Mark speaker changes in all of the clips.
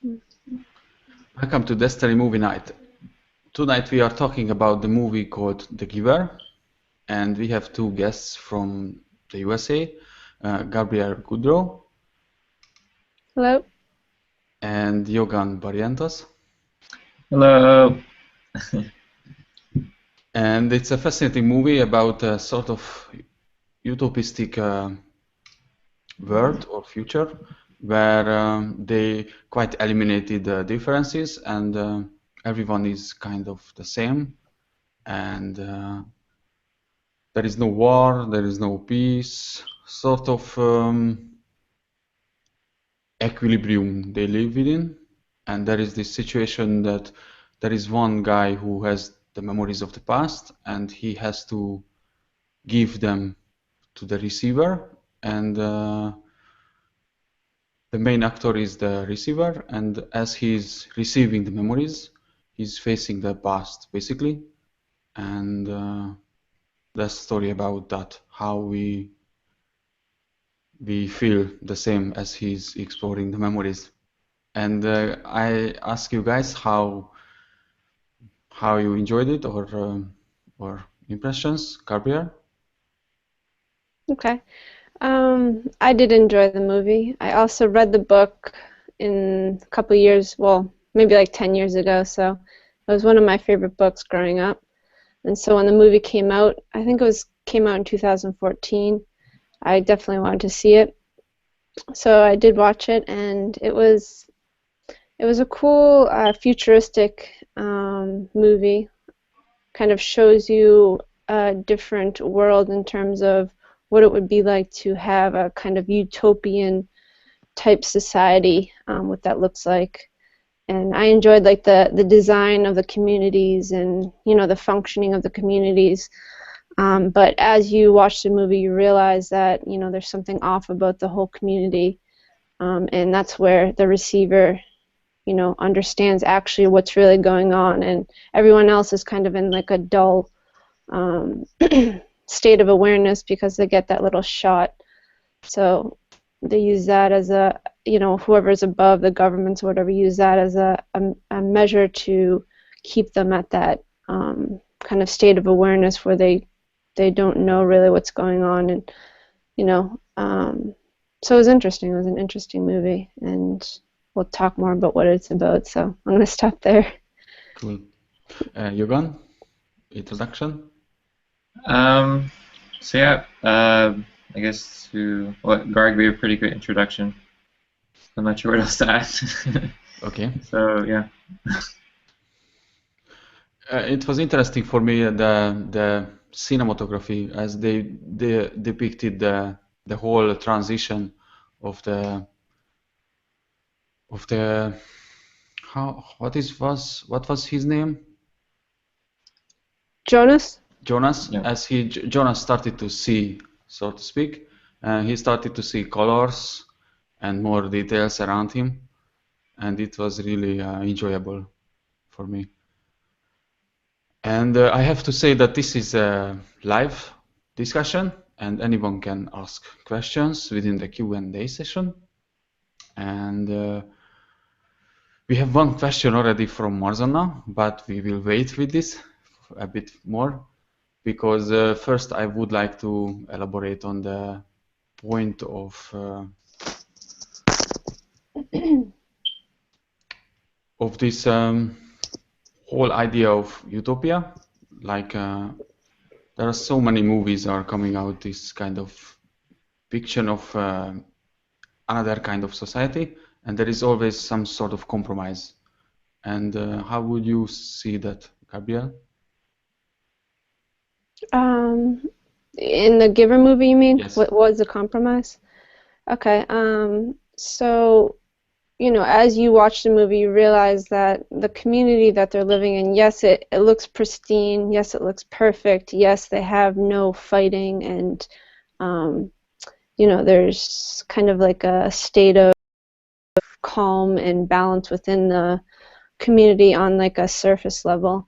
Speaker 1: Welcome to Destiny Movie Night. Tonight we are talking about the movie called The Giver, and we have two guests from the USA, Garbrielle Goodrow.
Speaker 2: Hello.
Speaker 1: And Yogan Barrientos.
Speaker 3: Hello.
Speaker 1: And it's a fascinating movie about a sort of utopistic world or future where they quite eliminated the differences and everyone is kind of the same, and there is no war, there is no peace, sort of equilibrium they live within. And there is this situation that there is one guy who has the memories of the past and he has to give them to the receiver, and the main actor is the receiver, and as he's receiving the memories he's facing the past basically, and that's a story about that, how we feel the same as he's exploring the memories. And I ask you guys how you enjoyed it, or impressions. Garbrielle?
Speaker 2: Okay. I did enjoy the movie. I also read the book in a couple of years, well, maybe like 10 years ago, so it was one of my favorite books growing up. And so when the movie came out, I think came out in 2014, I definitely wanted to see it. So I did watch it, and it was a cool futuristic movie. Kind of shows you a different world in terms of what it would be like to have a kind of utopian type society, what that looks like. And I enjoyed like the design of the communities and the functioning of the communities. But as you watch the movie, you realize that there's something off about the whole community, and that's where the receiver understands actually what's really going on, and everyone else is kind of in like a dull state of awareness because they get that little shot. So they use that as a, whoever's above the governments or whatever, use that as a measure to keep them at that kind of state of awareness where they don't know really what's going on. And so it was interesting. It was an interesting movie, and we'll talk more about what it's about, so I'm going to stop there.
Speaker 1: Cool. Yogan, introduction?
Speaker 3: So yeah, I guess Garg gave a pretty good introduction. I'm not sure what else to add.
Speaker 1: Okay.
Speaker 3: So yeah.
Speaker 1: It was interesting for me the cinematography as they depicted the whole transition of the what was his name?
Speaker 2: Jonas?
Speaker 1: Jonas,
Speaker 3: yeah.
Speaker 1: As Jonas started to see, so to speak, he started to see colors and more details around him, and it was really enjoyable for me. And I have to say that this is a live discussion, and anyone can ask questions within the Q&A session. And we have one question already from Marzana, but we will wait with this a bit more, because first I would like to elaborate on the point of this whole idea of utopia. Like there are so many movies are coming out, this kind of fiction of another kind of society, and there is always some sort of compromise. And how would you see that, Garbrielle?
Speaker 2: In the Giver movie, you mean?
Speaker 1: Yes.
Speaker 2: What was the compromise? Okay. So, as you watch the movie, you realize that the community that they're living in, yes, it looks pristine. Yes, it looks perfect. Yes, they have no fighting, and there's kind of like a state of calm and balance within the community on like a surface level.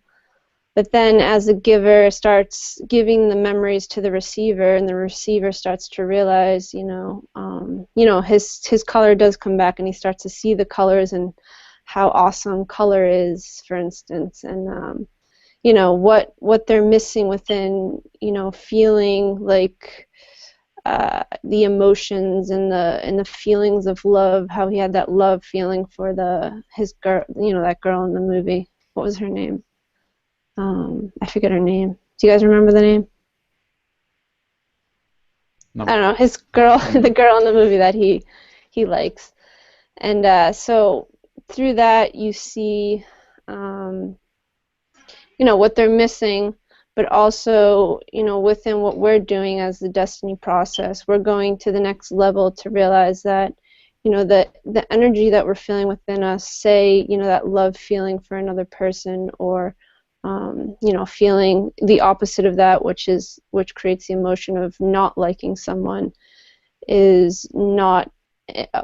Speaker 2: But then as the giver starts giving the memories to the receiver, and the receiver starts to realize, his color does come back, and he starts to see the colors, and how awesome color is, for instance, and you know, what they're missing within, you know, feeling like the emotions and the feelings of love, how he had that love feeling for his girl, you know, that girl in the movie. What was her name? I forget her name. Do you guys remember the name?
Speaker 1: No.
Speaker 2: I don't know, his girl, the girl in the movie that he likes. And so through that you see, you know, what they're missing, but also, you know, within what we're doing as the Desteni process, we're going to the next level to realize that, you know, the energy that we're feeling within us, say, you know, that love feeling for another person, or you know, feeling the opposite of that, which creates the emotion of not liking someone, is not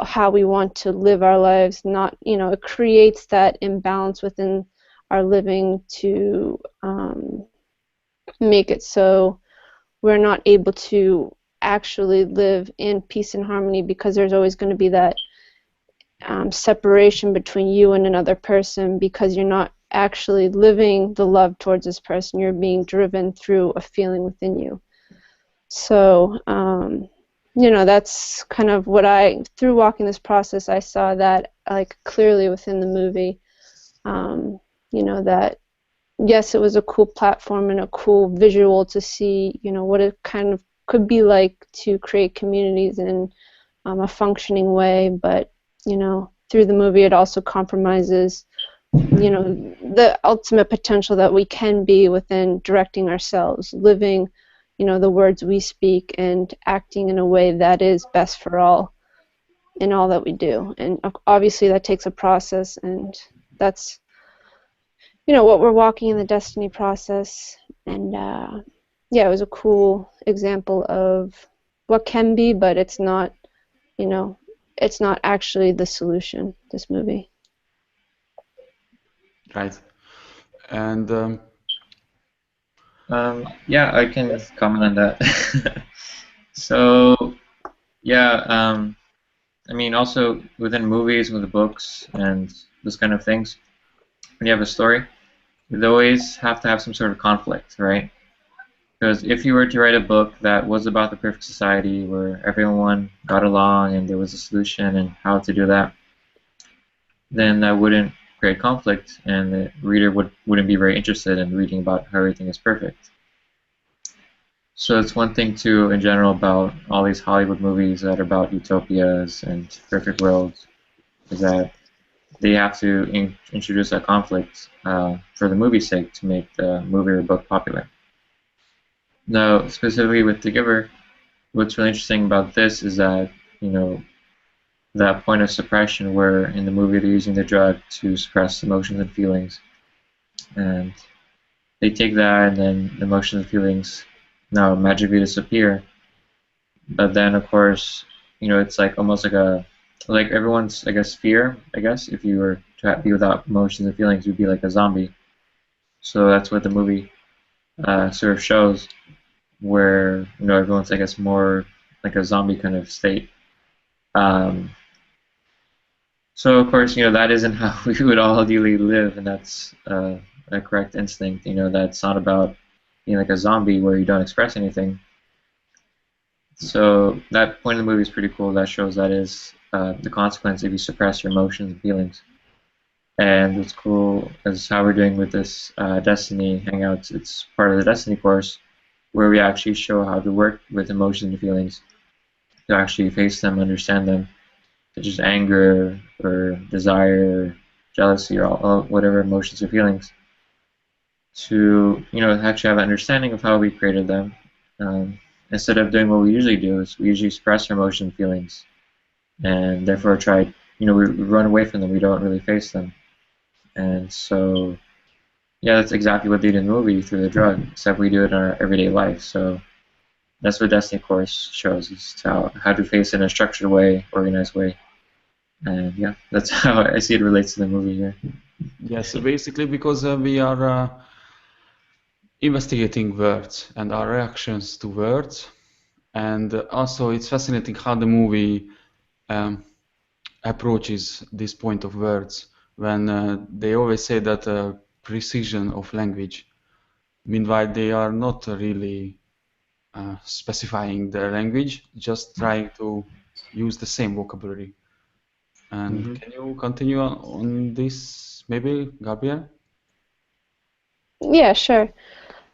Speaker 2: how we want to live our lives. Not, you know, it creates that imbalance within our living to make it so we're not able to actually live in peace and harmony, because there's always going to be that separation between you and another person, because you're not actually living the love towards this person. You're being driven through a feeling within you. So you know, that's kind of what through walking this process, I saw that like clearly within the movie. You know, that yes, it was a cool platform and a cool visual to see, you know, what it kind of could be like to create communities in a functioning way, but, you know, through the movie it also compromises, you know, the ultimate potential that we can be within directing ourselves, living, you know, the words we speak and acting in a way that is best for all in all that we do. And obviously that takes a process, and that's, you know, what we're walking in the Desteni process. And yeah, it was a cool example of what can be, but it's not, you know, it's not actually the solution, this movie.
Speaker 1: Right. And
Speaker 3: Yeah, I can comment on that. So, yeah, I mean, also within movies, with the books, and this kind of things, when you have a story, you always have to have some sort of conflict, right? Because if you were to write a book that was about the perfect society where everyone got along and there was a solution and how to do that, then that wouldn't create conflict, and the reader wouldn't be very interested in reading about how everything is perfect. So it's one thing too, in general, about all these Hollywood movies that are about utopias and perfect worlds, is that they have to introduce a conflict for the movie's sake to make the movie or book popular. Now, specifically with The Giver, what's really interesting about this is that, you know, that point of suppression where in the movie they're using the drug to suppress emotions and feelings, and they take that and then emotions and feelings now magically disappear. But then, of course, you know, it's like almost like everyone's, I guess, fear, I guess, if you were to be without emotions and feelings, you'd be like a zombie. So that's what the movie sort of shows, where, you know, everyone's, I guess, more like a zombie kind of state. Um, so, of course, you know, that isn't how we would all ideally live, and that's a correct instinct. You know, that's not about being like a zombie where you don't express anything. So that point of the movie is pretty cool. That shows that is the consequence if you suppress your emotions and feelings. And what's cool is how we're doing with this Desteni Hangouts. It's part of the Desteni course, where we actually show how to work with emotions and feelings, to actually face them, understand them, such as anger or desire, jealousy, or all whatever emotions or feelings, to, you know, actually have an understanding of how we created them. Instead of doing what we usually do, is we usually suppress our emotions and feelings, and therefore try, you know, we run away from them. We don't really face them. And so, yeah, that's exactly what they did in the movie through the drug, except we do it in our everyday life. So that's what Desteni course shows, is how to face it in a structured way, organized way. And yeah, that's how I see it relates to the movie here.
Speaker 1: yes, basically because we are investigating words and our reactions to words, and also it's fascinating how the movie approaches this point of words, when they always say that precision of language. Meanwhile, they are not really specifying the language, just trying to use the same vocabulary. And can you continue on this, maybe, Gabrielle?
Speaker 2: Yeah, sure.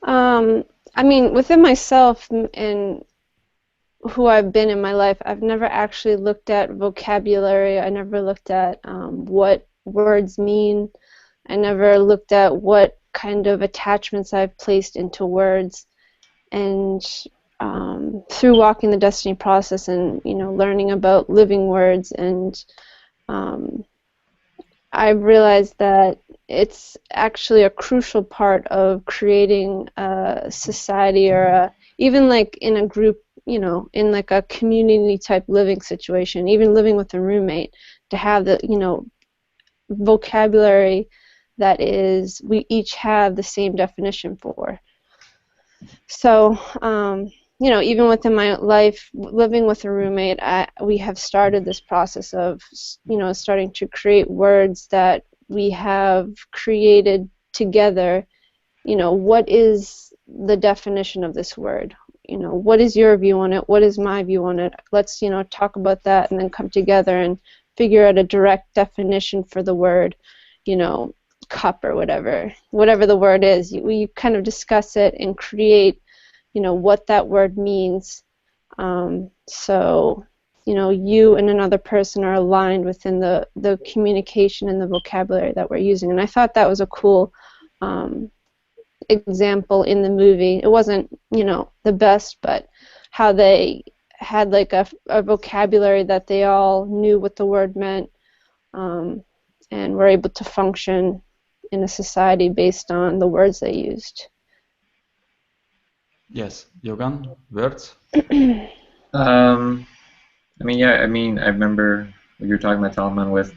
Speaker 2: I mean, within myself and who I've been in my life, I've never actually looked at vocabulary. I never looked at what words mean. I never looked at what kind of attachments I've placed into words. And through walking the Desteni process and learning about living words, and I've realized that it's actually a crucial part of creating a society, or even like in a group, in like a community type living situation, even living with a roommate, to have the vocabulary that is we each have the same definition for. So even within my life, living with a roommate, we have started this process of, starting to create words that we have created together. What is the definition of this word? What is your view on it? What is my view on it? Let's, talk about that and then come together and figure out a direct definition for the word, cup or whatever the word is. We kind of discuss it and create what that word means. So you and another person are aligned within the communication and the vocabulary that we're using. And I thought that was a cool example in the movie. It wasn't the best, but how they had like a vocabulary that they all knew what the word meant, and were able to function in a society based on the words they used.
Speaker 1: Yes, Yogan, words?
Speaker 3: I remember what you were talking about, Talamon, with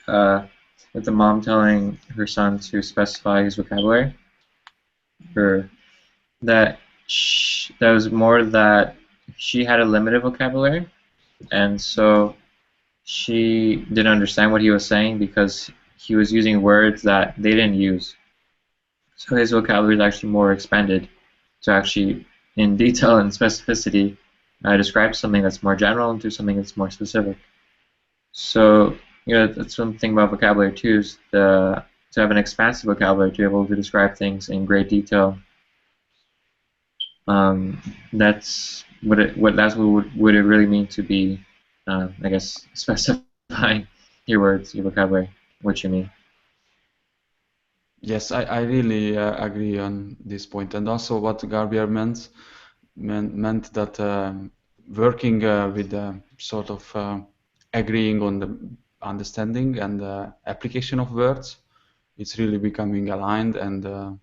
Speaker 3: the mom telling her son to specify his vocabulary, or that was more that she had a limited vocabulary, and so she didn't understand what he was saying because he was using words that they didn't use. So his vocabulary is actually more expanded to actually, in detail and specificity, describe something that's more general into something that's more specific. So, that's one thing about vocabulary too, is to have an expansive vocabulary to be able to describe things in great detail. That's what it really mean to be, I guess, specifying your words, your vocabulary, what you mean.
Speaker 1: Yes, I really agree on this point, and also what Garbrielle meant that working with sort of agreeing on the understanding and application of words, it's really becoming aligned, and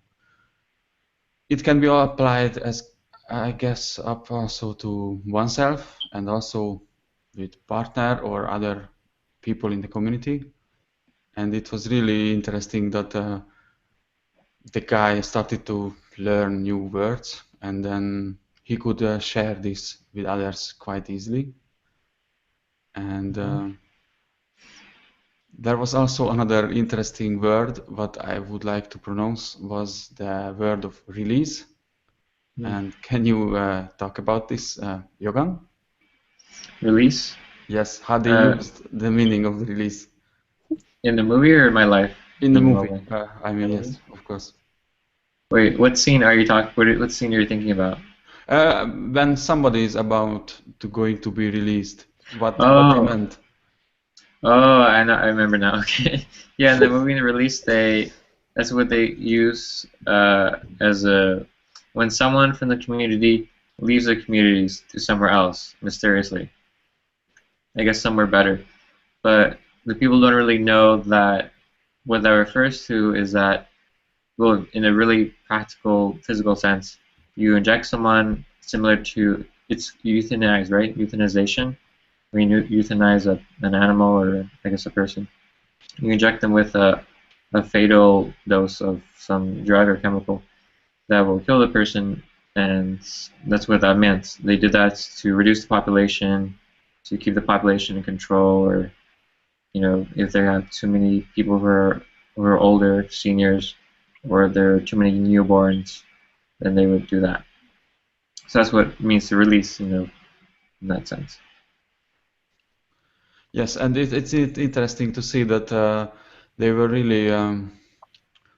Speaker 1: it can be applied as, I guess, up also to oneself and also with partner or other people in the community. And it was really interesting that the guy started to learn new words, and then he could share this with others quite easily. And there was also another interesting word what I would like to pronounce was the word of release. And can you talk about this, Yogan?
Speaker 3: Release?
Speaker 1: Yes, how they used the meaning of the release.
Speaker 3: In the movie or in my life?
Speaker 1: In the movie. Yes, of course.
Speaker 3: Wait, what scene are you talking? What scene are you thinking about?
Speaker 1: When somebody is about going to be released, what they meant.
Speaker 3: Oh, I remember now. Okay, yeah, in the movie release, that's what they use as when someone from the community leaves the communities to somewhere else mysteriously. I guess somewhere better, but the people don't really know that what that refers to is that, well, in a really practical, physical sense, you inject someone similar to, it's euthanize, right? Euthanization. When you euthanize an animal or, I guess, a person. You inject them with a fatal dose of some drug or chemical that will kill the person, and that's what that meant. They did that to reduce the population, to keep the population in control, or if there are too many people who are older, seniors, or there are too many newborns, then they would do that. So that's what it means to release, in that sense.
Speaker 1: Yes, and it's interesting to see that they were really,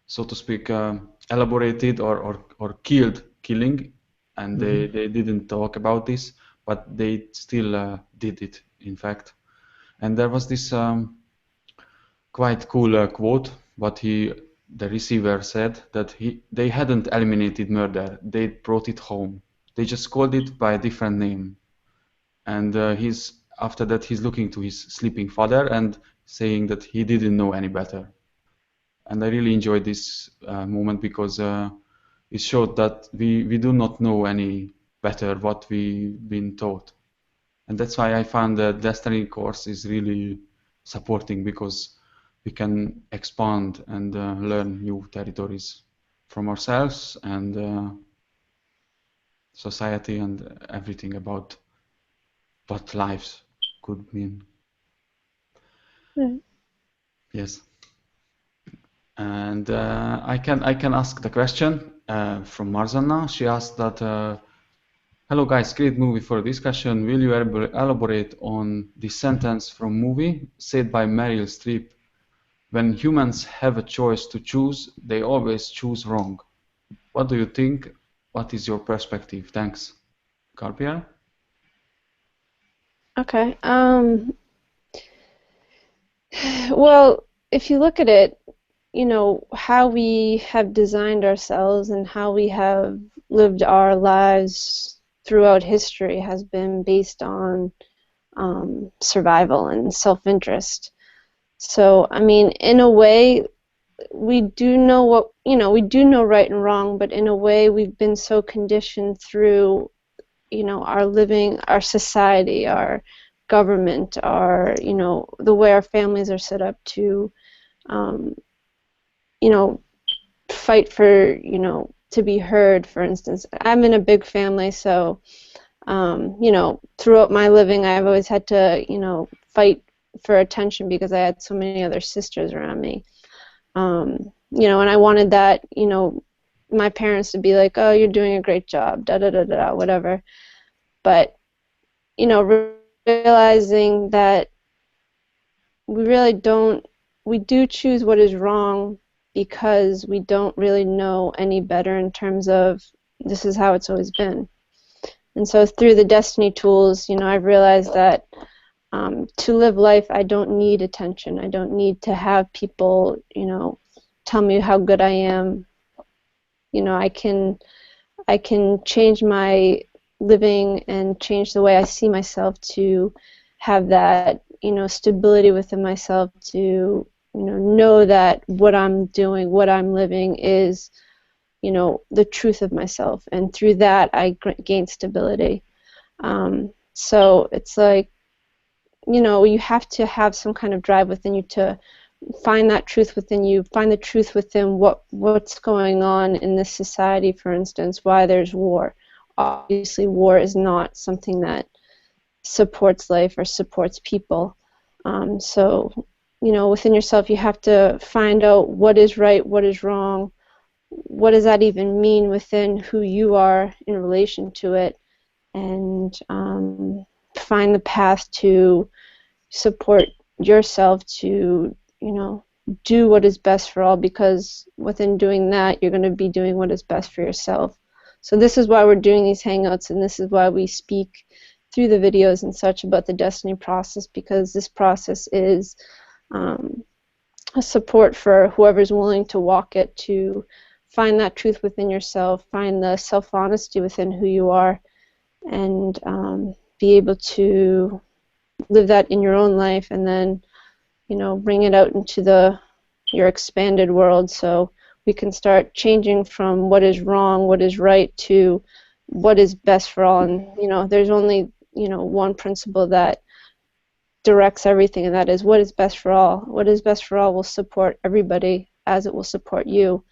Speaker 1: so to speak, elaborated or killing, and they didn't talk about this, but they still did it, in fact. And there was this quite cool quote, what the receiver said, that they hadn't eliminated murder, they brought it home. They just called it by a different name. And after that he's looking to his sleeping father and saying that he didn't know any better. And I really enjoyed this moment because it showed that we do not know any better what we've been taught. And that's why I found the Desteni course is really supporting, because we can expand and learn new territories from ourselves and society and everything about what life could mean. Yes. And I can ask the question from Marzana. She asked that, hello guys, great movie for discussion. Will you elaborate on the sentence from movie said by Meryl Streep? When humans have a choice to choose, they always choose wrong. What do you think? What is your perspective? Thanks. Garbrielle?
Speaker 2: Okay. Well, if you look at it, how we have designed ourselves and how we have lived our lives throughout history has been based on survival and self-interest. So, I mean, in a way, we do know we do know right and wrong, but in a way, we've been so conditioned through, our living, our society, our government, our, the way our families are set up to, fight for, to be heard, for instance. I'm in a big family, so, throughout my living, I've always had to, fight for attention because I had so many other sisters around me. And I wanted that, my parents to be like, oh, you're doing a great job, da-da-da-da, whatever. But, realizing that we do choose what is wrong because we don't really know any better in terms of this is how it's always been. And so through the Desteni tools, I've realized that to live life, I don't need attention. I don't need to have people, tell me how good I am. I can change my living and change the way I see myself to have that, stability within myself, to, know that what I'm doing, what I'm living is, the truth of myself. And through that, I gain stability. So it's like, you have to have some kind of drive within you to find that truth within you, find the truth within what's going on in this society, for instance, why there's war. Obviously, war is not something that supports life or supports people. So, within yourself, you have to find out what is right, what is wrong, what does that even mean within who you are in relation to it, and find the path to support yourself to, do what is best for all, because within doing that, you're going to be doing what is best for yourself. So this is why we're doing these Hangouts, and this is why we speak through the videos and such about the Desteni process, because this process is a support for whoever's willing to walk it, to find that truth within yourself, find the self-honesty within who you are, and be able to live that in your own life, and then, bring it out into your expanded world, so we can start changing from what is wrong, what is right, to what is best for all. And there's only one principle that directs everything, and that is what is best for all. What is best for all will support everybody as it will support you.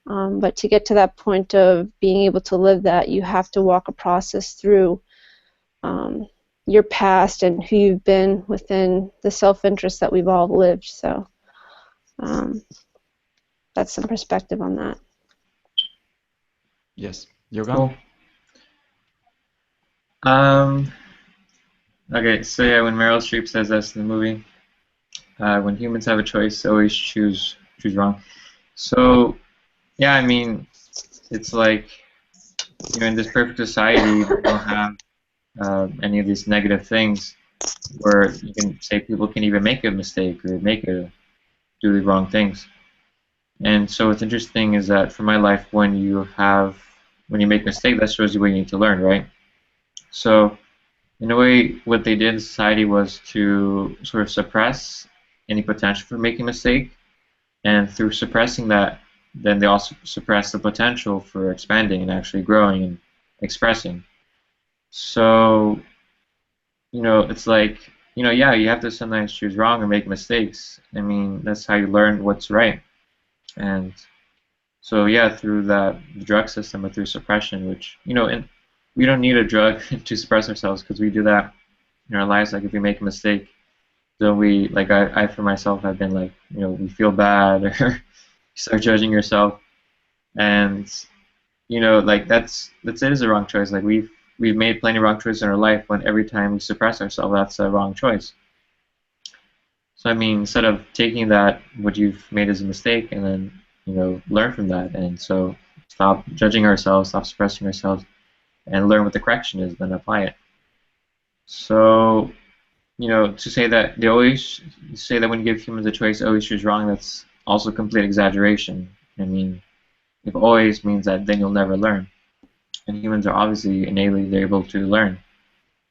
Speaker 2: But to get to that point of being able to live that, you have to walk a process through your past and who you've been within the self-interest that we've all lived. So that's some perspective on that.
Speaker 1: Yes, Yogan?
Speaker 3: Cool. Okay, so yeah, when Meryl Streep says this in the movie, when humans have a choice, they always choose wrong. So yeah, I mean, it's like, you know, in this perfect society, we don't have any of these negative things where you can say people can even make a mistake or do the wrong things. And so what's interesting is that for my life, when you make a mistake, that shows you what you need to learn, right? So in a way, what they did in society was to sort of suppress any potential for making a mistake, and through suppressing that, then they also suppress the potential for expanding and actually growing and expressing. So, you know, it's like, you know, yeah, you have to sometimes choose wrong or make mistakes. I mean, that's how you learn what's right. And so, yeah, through the drug system or through suppression, which, you know, and we don't need a drug to suppress ourselves because we do that in our lives. Like if we make a mistake, then we, like I for myself have been like, you know, we feel bad or you start judging yourself. And, you know, like that's it is a wrong choice. Like we've made plenty of wrong choices in our life when every time we suppress ourselves, that's a wrong choice. So I mean, instead of taking that, what you've made as a mistake, and then, you know, learn from that, and so stop judging ourselves, stop suppressing ourselves, and learn what the correction is, then apply it. So, you know, to say that they always say that when you give humans a choice, always choose wrong, that's also complete exaggeration. I mean, if always means that then you'll never learn. And humans are obviously innately they're able to learn.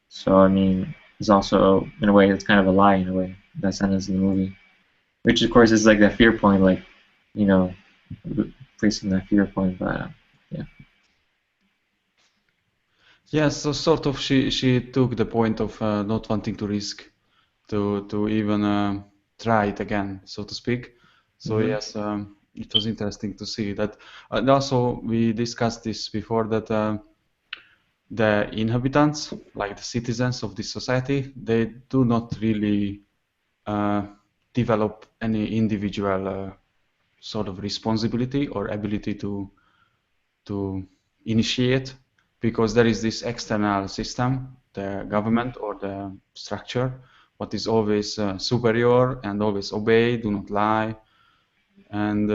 Speaker 3: So I mean, it's also in a way it's kind of a lie in a way, that sentence in the movie, which of course is like that fear point, like, you know, placing that fear point. But yeah.
Speaker 1: Yeah, so sort of she took the point of not wanting to risk to even try it again, so to speak. So yes, it was interesting to see that. And also, we discussed this before that the inhabitants, like the citizens of this society, they do not really develop any individual sort of responsibility or ability to initiate, because there is this external system, the government or the structure, what is always superior and always obey, do not lie. And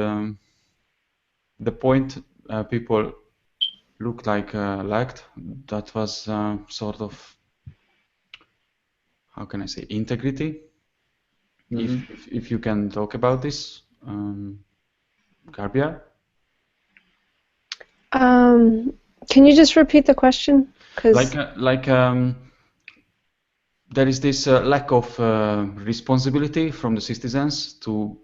Speaker 1: the point people looked like lacked, that was sort of, how can I say, integrity. If you can talk about this, Garbrielle?
Speaker 2: Can you just repeat the question? 'Cause
Speaker 1: there is this lack of responsibility from the citizens to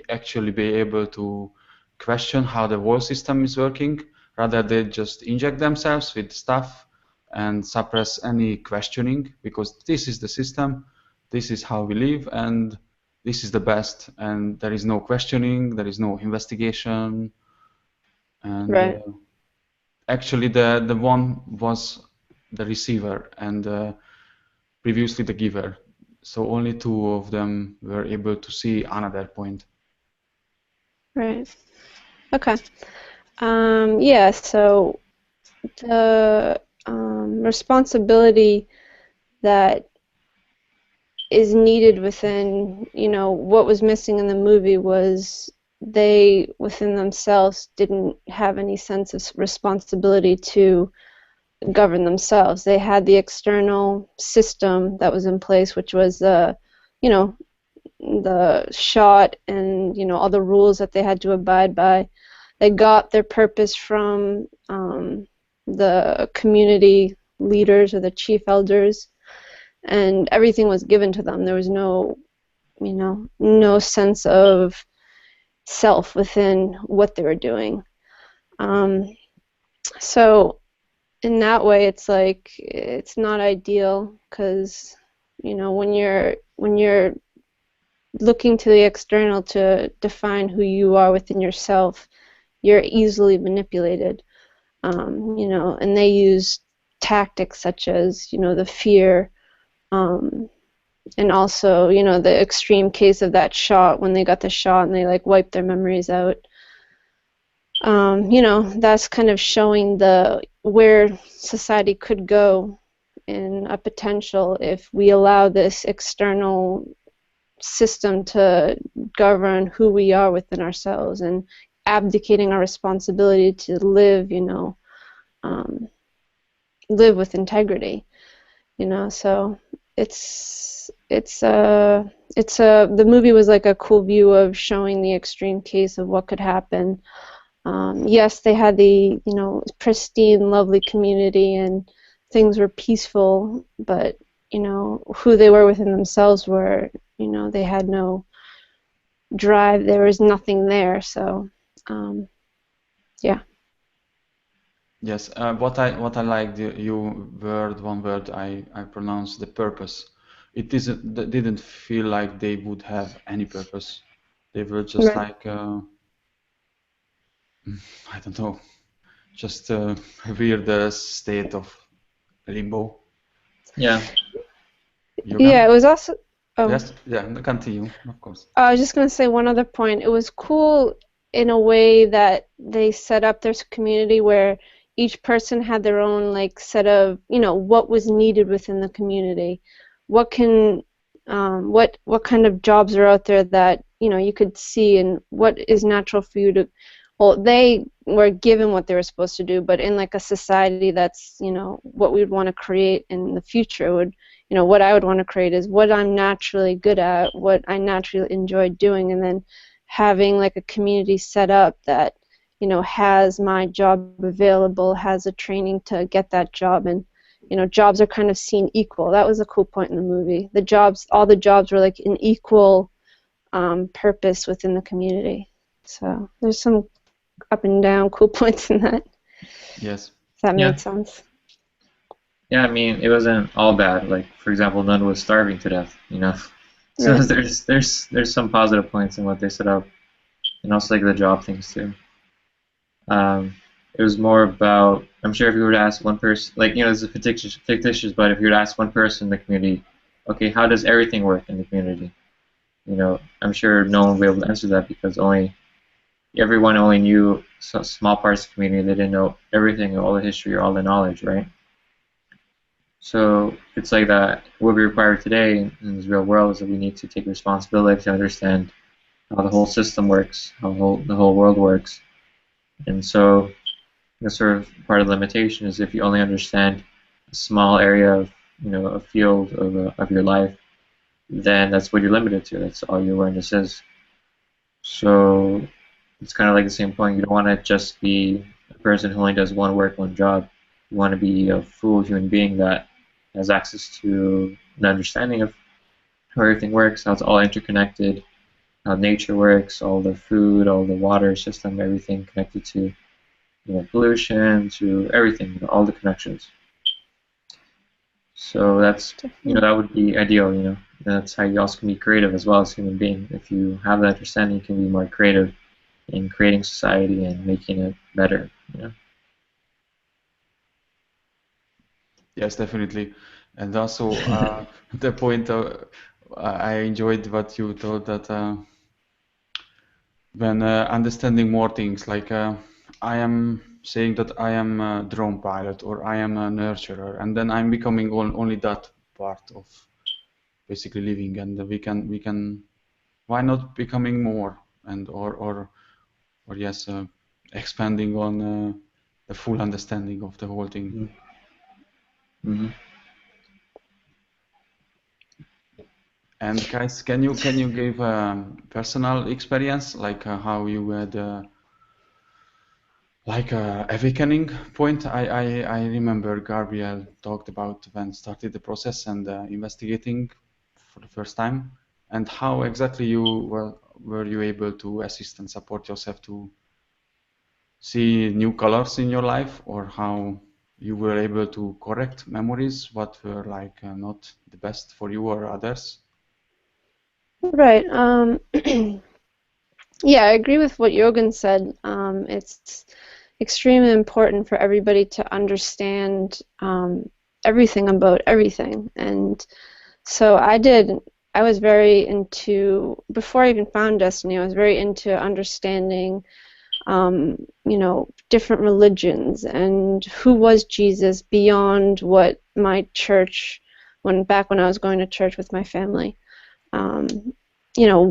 Speaker 1: actually be able to question how the whole system is working. Rather, they just inject themselves with stuff and suppress any questioning, because this is the system, this is how we live, and this is the best, and there is no questioning, there is no investigation. And
Speaker 2: right.
Speaker 1: actually the one was the receiver and previously the giver. So only two of them were able to see another point.
Speaker 2: Right. Okay. Yeah, so the responsibility that is needed within, you know, what was missing in the movie was they, within themselves, didn't have any sense of responsibility to govern themselves. They had the external system that was in place, which was you know, the shot and, you know, all the rules that they had to abide by. They got their purpose from the community leaders or the chief elders, and everything was given to them. There was no, you know, no sense of self within what they were doing. So in that way, it's like it's not ideal, because, you know, when you're looking to the external to define who you are within yourself, you're easily manipulated. You know, and they use tactics such as, you know, the fear And also, you know, the extreme case of that shot, when they got the shot and they like wiped their memories out. You know, that's kind of showing where society could go in a potential if we allow this external system to govern who we are within ourselves, and abdicating our responsibility to live, you know, live with integrity, you know. So the movie was like a cool view of showing the extreme case of what could happen. Yes, they had the, you know, pristine, lovely community and things were peaceful, but, you know, who they were within themselves were, you know, they had no drive. There was nothing there. So, yeah.
Speaker 1: Yes, what I liked, one word I pronounced, the purpose. It didn't feel like they would have any purpose. They were just
Speaker 2: Right.
Speaker 1: like I don't know, just a weird state of limbo.
Speaker 3: Yeah.
Speaker 2: Yeah,
Speaker 1: Yogan?
Speaker 2: it was also. Oh,
Speaker 1: Yes, yeah, continue, of course.
Speaker 2: I was just going to say one other point. It was cool in a way that they set up their community where each person had their own like set of, you know, what was needed within the community. What can, what kind of jobs are out there that, you know, you could see, and what is natural for you to. Well, they were given what they were supposed to do, but in like a society that's, you know, what we would want to create in the future would, you know, what I would want to create is what I'm naturally good at, what I naturally enjoy doing, and then having like a community set up that, you know, has my job available, has a training to get that job, and, you know, jobs are kind of seen equal. That was a cool point in the movie. The jobs, all the jobs were like an equal purpose within the community. So there's some up and down cool points in that.
Speaker 1: Yes.
Speaker 2: If that
Speaker 3: Yeah.
Speaker 2: made sense.
Speaker 3: Yeah, I mean, it wasn't all bad. Like, for example, none was starving to death, you know. So
Speaker 2: Right.
Speaker 3: there's some positive points in what they set up, and also like the job things too. It was more about, I'm sure if you were to ask one person, like, you know, this is fictitious, but if you were to ask one person in the community, okay, how does everything work in the community? You know, I'm sure no one would be able to answer that because everyone only knew small parts of the community. They didn't know everything, all the history, or all the knowledge, right? So it's like that. What we require today in this real world is that we need to take responsibility to understand how the whole system works, how the whole world works. And so the sort of part of the limitation is if you only understand a small area of, you know, a field of your life, then that's what you're limited to. That's all your awareness is. So it's kind of like the same point. You don't want to just be a person who only does one work, one job. You want to be a full human being that has access to the understanding of how everything works, how it's all interconnected, how nature works, all the food, all the water system, everything connected to, you know, pollution, to everything, you know, all the connections. So that's, you know, that would be ideal, you know. That's how you also can be creative as well as a human being. If you have that understanding, you can be more creative in creating society and making it better, you know.
Speaker 1: Yes, definitely. And also the point I enjoyed what you told that when understanding more things, like I am saying that I am a drone pilot or I am a nurturer, and then I'm becoming only that part of basically living, and we can why not becoming more, and or yes, expanding on the full understanding of the whole thing.
Speaker 3: Mm-hmm.
Speaker 1: And guys, can you give personal experience, like how you had like a awakening point? I remember Garbrielle talked about when started the process and investigating for the first time, and how exactly were you able to assist and support yourself to see new colors in your life, or how you were able to correct memories what were like not the best for you or others.
Speaker 2: Right. Yeah, I agree with what Yogan said. It's extremely important for everybody to understand everything about everything. And So I was very into, before I even found Desteni, I was very into understanding, you know, different religions and who was Jesus beyond what my church, back when I was going to church with my family. You know,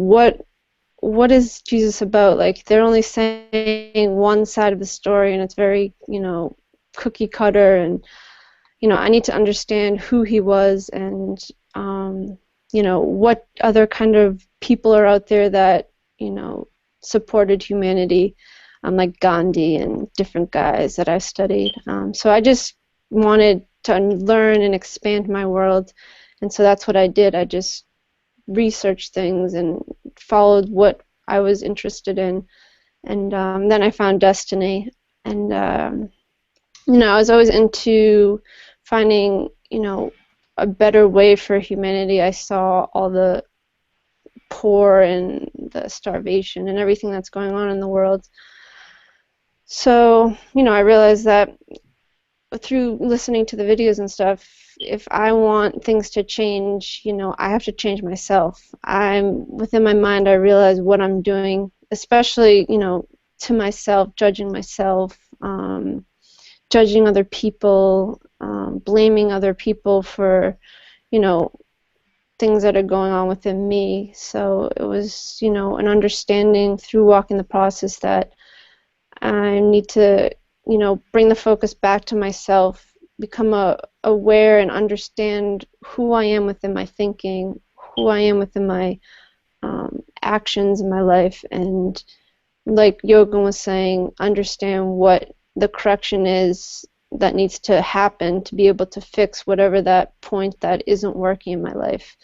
Speaker 2: what is Jesus about? Like, they're only saying one side of the story, and it's very, you know, cookie cutter, and you know, I need to understand who he was, and you know, what other kind of people are out there that, you know, supported humanity, like Gandhi and different guys that I studied. So I just wanted to learn and expand my world, and so that's what I did. I just researched things and followed what I was interested in, and then I found Desteni, and you know, I was always into finding, you know, a better way for humanity. I saw all the poor and the starvation and everything that's going on in the world. So, you know, I realized that through listening to the videos and stuff, if I want things to change, you know, I have to change myself. Within my mind, I realize what I'm doing, especially, you know, to myself, judging myself, judging other people, blaming other people for, you know, things that are going on within me. So it was, you know, an understanding through walking the process that I need to, you know, bring the focus back to myself, become aware and understand who I am within my thinking, who I am within my actions in my life, and like Yogan was saying, understand what the correction is that needs to happen to be able to fix whatever that point that isn't working in my life.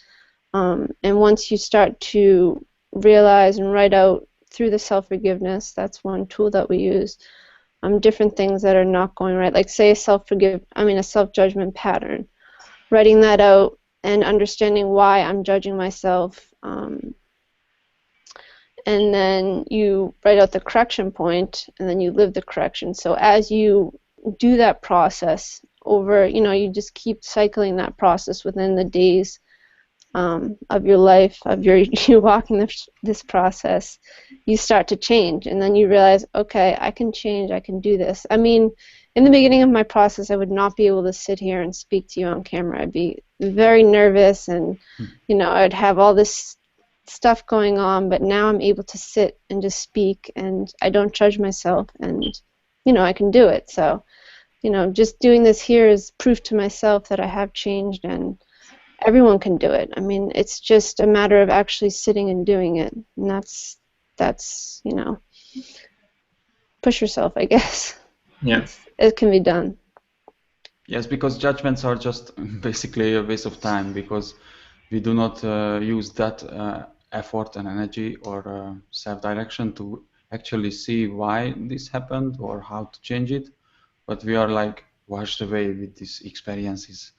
Speaker 2: And once you start to realize and write out through the self-forgiveness, that's one tool that we use, different things that are not going right, like say a self-judgment pattern, writing that out and understanding why I'm judging myself, and then you write out the correction point, and then you live the correction. So as you do that process over, you know, you just keep cycling that process within the days of your life, of you walking this process, you start to change, and then you realize, okay, I can change, I can do this. I mean, in the beginning of my process, I would not be able to sit here and speak to you on camera. I'd be very nervous, and you know, I'd have all this stuff going on, but now I'm able to sit and just speak, and I don't judge myself, and you know, I can do it. So, you know, just doing this here is proof to myself that I have changed, and everyone can do it. I mean, it's just a matter of actually sitting and doing it, and that's you know, push yourself, I guess.
Speaker 3: Yeah.
Speaker 2: It can be done.
Speaker 1: Yes, because judgments are just basically a waste of time, because we do not use that effort and energy or self-direction to actually see why this happened or how to change it, but we are like washed away with these experiences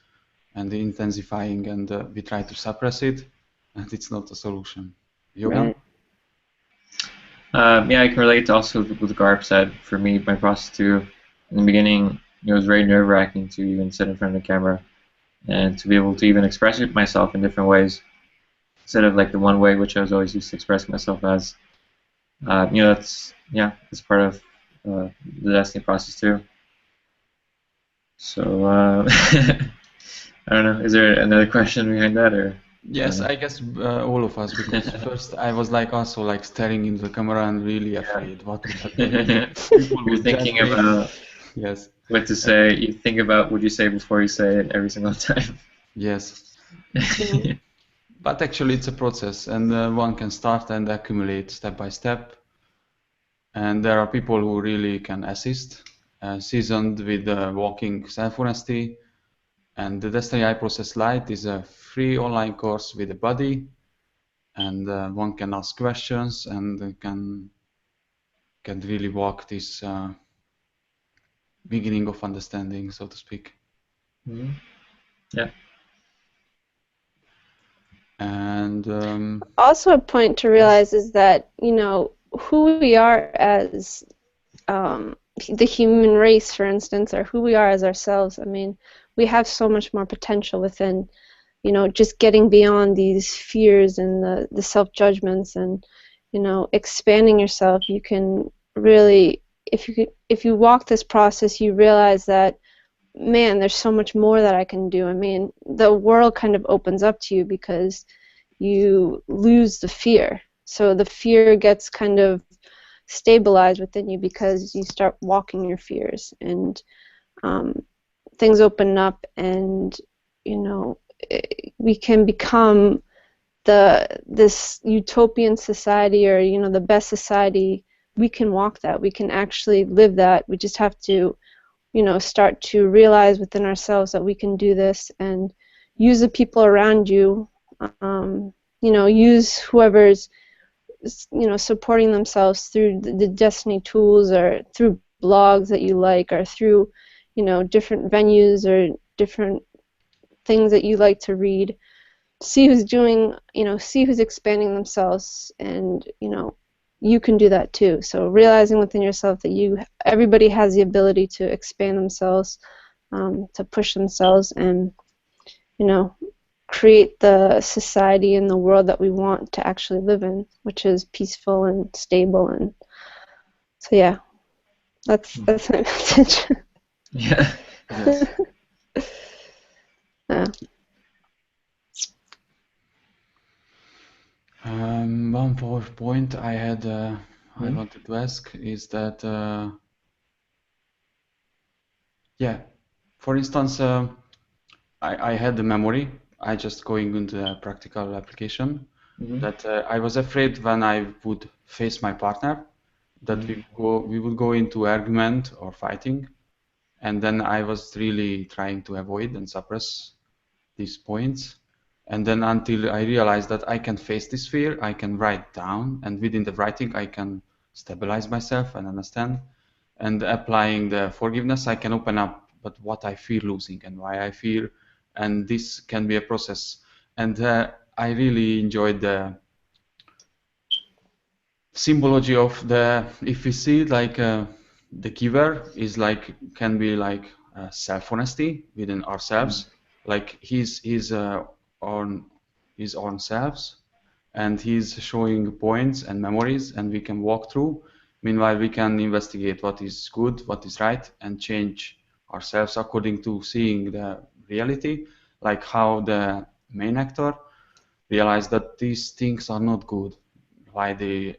Speaker 1: and the intensifying, and we try to suppress it, and it's not a solution. Yogan?
Speaker 2: Right.
Speaker 3: Yeah, I can relate to also with what Garb said. For me, my process too, in the beginning, it was very nerve-wracking to even sit in front of the camera and to be able to even express myself in different ways instead of like the one way which I was always used to express myself as. You know, that's part of the Desteni process too. So I don't know. Is there another question behind that, or?
Speaker 1: Yes, I guess all of us, because first I was like also like staring into the camera and really afraid what would happen. People
Speaker 3: You're
Speaker 1: would judge
Speaker 3: thinking
Speaker 1: me.
Speaker 3: about
Speaker 1: Yes.
Speaker 3: what to say. You think about what you say before you say it every single time.
Speaker 1: Yes. But actually it's a process, and one can start and accumulate step by step. And there are people who really can assist, seasoned with walking self-honesty. And the Desteni I Process Lite is a free online course with a buddy, and one can ask questions and can really walk this beginning of understanding, so to speak.
Speaker 3: Mm-hmm. Yeah.
Speaker 1: And
Speaker 2: Also, a point to realize is that, you know, who we are as the human race, for instance, or who we are as ourselves. I mean, we have so much more potential within you know, just getting beyond these fears and the self-judgments, and, you know, expanding yourself. You can really, if you walk this process, you realize that, man, there's so much more that I can do. I mean, the world kind of opens up to you because you lose the fear. So the fear gets kind of stabilized within you because you start walking your fears, and things open up, and, you know, we can become this utopian society, or, you know, the best society. We can walk that. We can actually live that. We just have to, you know, start to realize within ourselves that we can do this, and use the people around you. You know, use whoever's, you know, supporting themselves through the Destiny tools, or through blogs that you like, or through, you know, different venues or different things that you like to read. See who's doing, you know, see who's expanding themselves, and, you know, you can do that too. So realizing within yourself that everybody has the ability to expand themselves, to push themselves, and, you know, create the society and the world that we want to actually live in, which is peaceful and stable. And so, yeah, that's my message.
Speaker 3: Yeah.
Speaker 1: Yes.
Speaker 2: Yeah.
Speaker 1: One more point I had, I wanted to ask is that, yeah, for instance, I had the memory. I just going into a practical application that I was afraid when I would face my partner that we would go into argument or fighting, and then I was really trying to avoid and suppress these points. And then until I realized that I can face this fear, I can write down, and within the writing I can stabilize myself and understand. And applying the forgiveness, I can open up but what I fear losing and why I fear, and this can be a process. And I really enjoyed the symbology of the, if we see like the giver is like, can be like self-honesty within ourselves, like he's on his own selves, and he's showing points and memories, and we can walk through. Meanwhile, we can investigate what is good, what is right, and change ourselves according to seeing the reality, like how the main actor realized that these things are not good, why they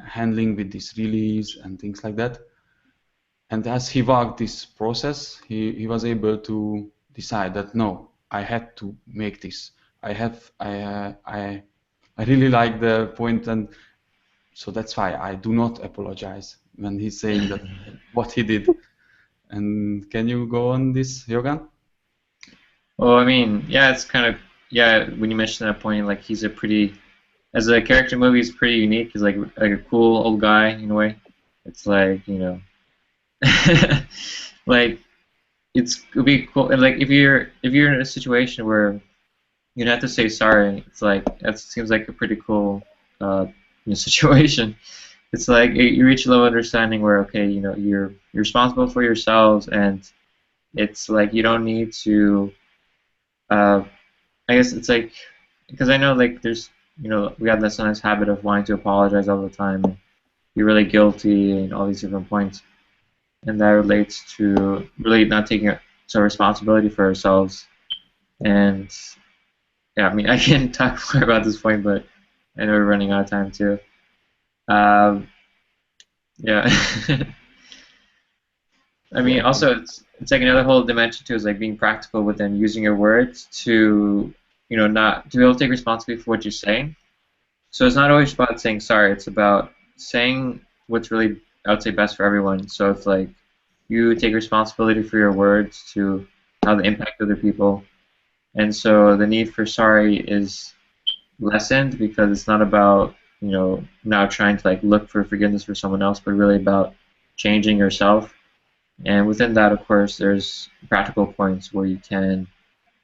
Speaker 1: handling with this release and things like that. And as he walked this process, he was able to decide that no, I had to make this. I really like the point, and so that's why I do not apologize when he's saying that what he did. And can you go on this, Yogan?
Speaker 3: Well, I mean, yeah, it's kind of, yeah, when you mentioned that point, like he's a pretty, as a character in the movie, he's pretty unique. He's like a cool old guy in a way. It's like, you know, like it'd be cool. And like if you're in a situation where you have to say sorry, it's like that seems like a pretty cool situation. It's like you reach a level of understanding where, okay, you know, you're responsible for yourselves, and it's like you don't need to. I guess it's like, because I know like there's, you know, we have this nice habit of wanting to apologize all the time, and be really guilty and all these different points, and that relates to really not taking some responsibility for ourselves. And yeah, I mean, I can talk more about this point, but I know we're running out of time too. Yeah. I mean, also it's like another whole dimension too, is like being practical with them, using your words to, you know, not to be able to take responsibility for what you're saying. So it's not always about saying sorry. It's about saying what's really, I would say, best for everyone. So it's like you take responsibility for your words to how they impact other people, and so the need for sorry is lessened because it's not about, you know, now trying to like look for forgiveness for someone else, but really about changing yourself. And within that, of course, there's practical points where you can,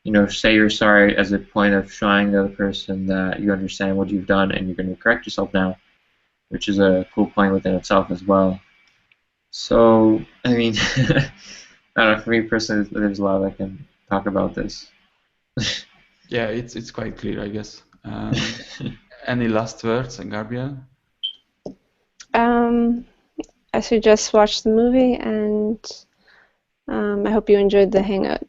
Speaker 3: you know, say you're sorry as a point of showing the other person that you understand what you've done and you're going to correct yourself now, which is a cool point within itself as well. So, I mean, I don't know, for me personally, there's a lot I can talk about this.
Speaker 1: Yeah, it's quite clear, I guess. Any last words, Garbrielle?
Speaker 2: I suggest watch the movie, and I hope you enjoyed the hangout.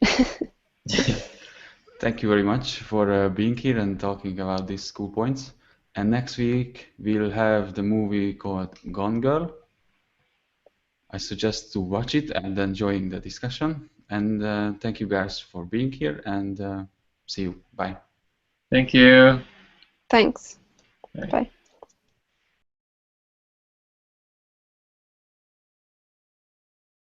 Speaker 1: Thank you very much for being here and talking about these cool points. And next week we'll have the movie called Gone Girl. I suggest to watch it and enjoying the discussion. And thank you guys for being here, and see you. Bye.
Speaker 3: Thank you.
Speaker 2: Thanks.
Speaker 3: Bye.
Speaker 2: Bye.